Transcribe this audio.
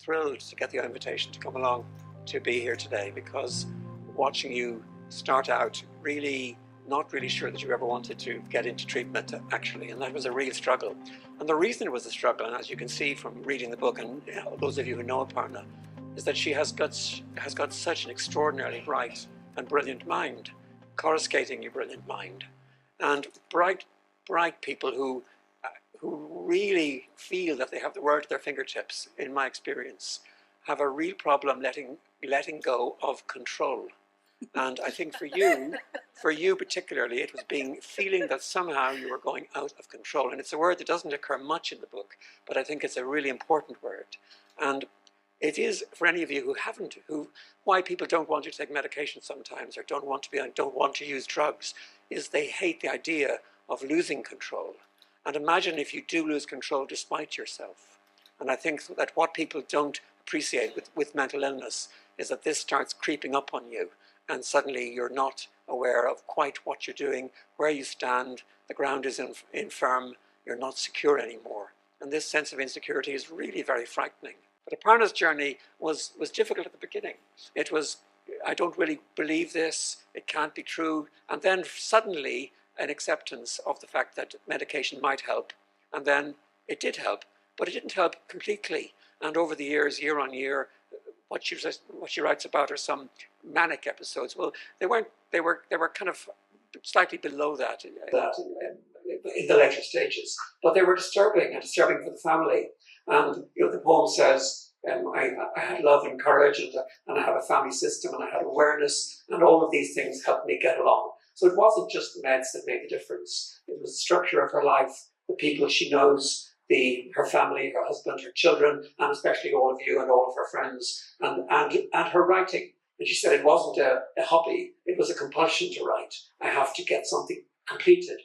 thrilled to get the invitation to come along to be here today, because watching you start out really not really sure that you ever wanted to get into treatment actually, and that was a real struggle. And the reason it was a struggle, and as you can see from reading the book, and those of you who know Aparna, is that she has got such an extraordinarily bright and brilliant mind, coruscatingly brilliant mind, and bright people who really feel that they have the world at their fingertips, in my experience, have a real problem letting go of control. And I think for you particularly, it was feeling that somehow you were going out of control. And it's a word that doesn't occur much in the book, but I think it's a really important word. And it is, for any of you why people don't want to take medication sometimes, or don't want to use drugs, is they hate the idea of losing control. And imagine if you do lose control despite yourself. And I think that what people don't appreciate with mental illness is that this starts creeping up on you, and suddenly you're not aware of quite what you're doing, where you stand, the ground is infirm, you're not secure anymore. And this sense of insecurity is really very frightening. But Aparna's journey was difficult at the beginning. It was, I don't really believe this, it can't be true. And then suddenly an acceptance of the fact that medication might help. And then it did help, but it didn't help completely. And over the years, year on year, what she writes about are some manic episodes. Well, they were kind of slightly below that in the later stages, but they were disturbing for the family. And the poem says, I had love and courage, and I had a family system, and I had awareness, and all of these things helped me get along. So it wasn't just the meds that made the difference. It was the structure of her life, the people she knows, her family, her husband, her children, and especially all of you and all of her friends, and her writing. And she said it wasn't a hobby, it was a compulsion to write. I have to get something completed.